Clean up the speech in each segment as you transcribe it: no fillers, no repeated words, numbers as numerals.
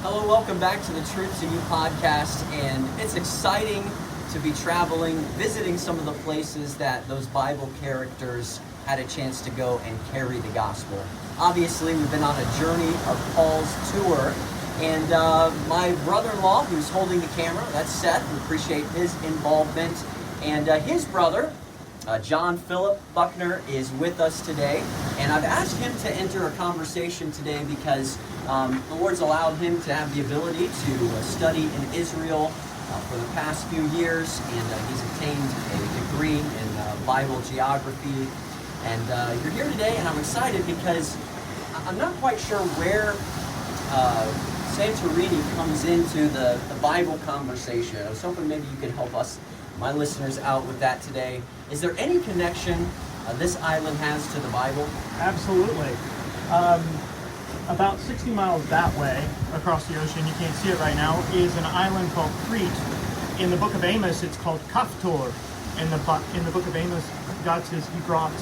Hello, welcome back to the Truth to You podcast, and it's exciting to be traveling, visiting some of the places that those Bible characters had a chance to go and carry the gospel. Obviously, we've been on a journey of Paul's tour, and my brother-in-law, who's holding the camera, that's Seth. We appreciate his involvement, and his brother, John Philip Buckner, is with us today, and I've asked him to enter a conversation today because the Lord's allowed him to have the ability to study in Israel for the past few years, and he's obtained a degree in Bible geography. And you're here today, and I'm excited because I'm not quite sure where Santorini comes into the Bible conversation. I was hoping maybe you could help us, my listeners, out with that today. Is there any connection this island has to the Bible? Absolutely. About 60 miles that way across the ocean, you can't see it right now, is an island called Crete. In the book of Amos, it's called Kaftor. In the book of Amos, God says he brought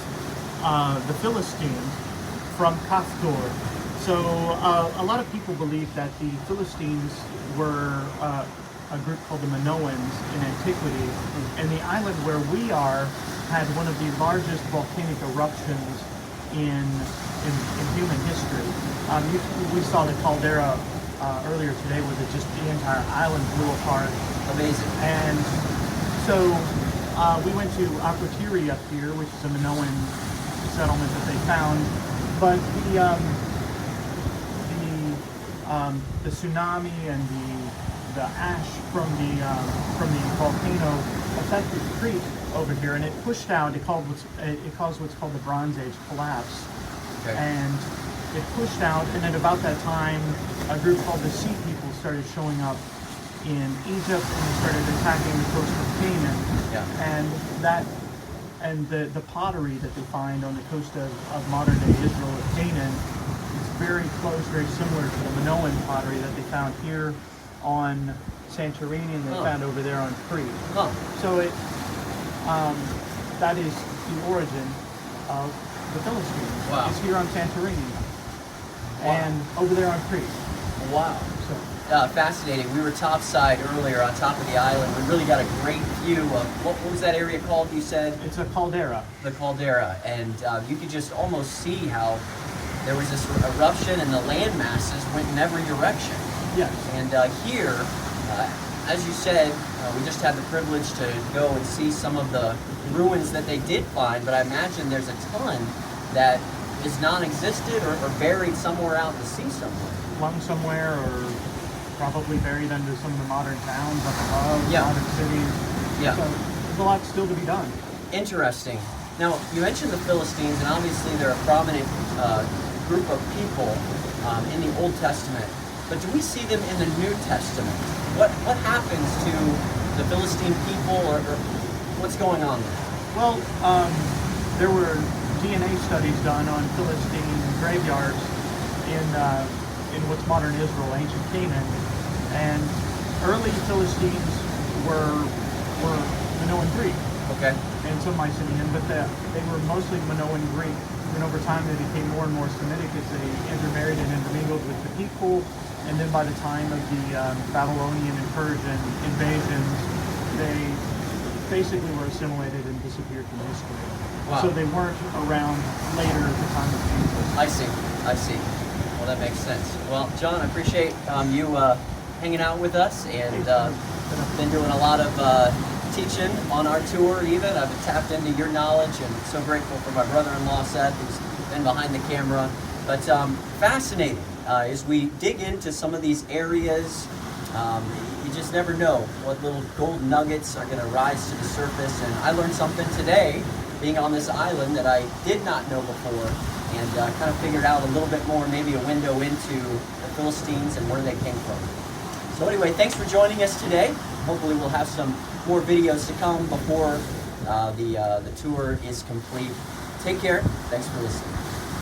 the Philistines from Kaftor. So a lot of people believe that the Philistines were a group called the Minoans in antiquity, and the island where we are had one of the largest volcanic eruptions in human history. We saw the caldera earlier today, where just the entire island blew apart. Amazing. And so we went to Akrotiri up here, which is a Minoan settlement that they found. But the tsunami and the ash from the volcano affected Crete over here, and it pushed out. It caused what's called the Bronze Age collapse. Okay. And it pushed out, and at about that time, a group called the Sea People started showing up in Egypt, and they started attacking the coast of Canaan. Yeah. And the pottery that they find on the coast of modern day Israel of Canaan is very close, very similar to the Minoan pottery that they found here on Santorini, and they found over there on Crete. So that is the origin of the Philistines. Wow. It's here on Santorini. Wow. And over there on Crete. Wow. So fascinating. We were topside earlier on top of the island. We really got a great view of, what was that area called, you said? it's a caldera. The caldera. And you could just almost see how there was this eruption and the land masses went in every direction. Yes. And here, as you said, we just had the privilege to go and see some of the ruins that they did find, but I imagine there's a ton that is non-existent or buried somewhere out in the sea somewhere. Flung somewhere, or probably buried under some of the modern towns up above, Yeah. modern cities. Yeah. So there's a lot still to be done. Interesting. Now, you mentioned the Philistines, and obviously they're a prominent group of people in the Old Testament. But do we see them in the New Testament? What happens to the Philistine people, or what's going on there? Well, there were DNA studies done on Philistine graveyards in what's modern Israel, ancient Canaan, and early Philistines were Minoan Greek. Okay. And some Mycenaean, but they were mostly Minoan Greek. And over time they became more and more Semitic as they intermarried and intermingled with the people. And then by the time of the Babylonian and Persian invasions, they basically were assimilated and disappeared from history. Wow. So they weren't around later at the time of Jesus. I see. Well, that makes sense. Well, John, I appreciate you hanging out with us, and been doing a lot of teaching on our tour even. I've tapped into your knowledge, and so grateful for my brother-in-law, Seth, who's been behind the camera. But fascinating as we dig into some of these areas. You just never know what little gold nuggets are going to rise to the surface. And I learned something today, being on this island, that I did not know before, and kind of figured out a little bit more, maybe a window into the Philistines and where they came from. So anyway, thanks for joining us today. Hopefully we'll have some more videos to come before the tour is complete. Take care. Thanks for listening.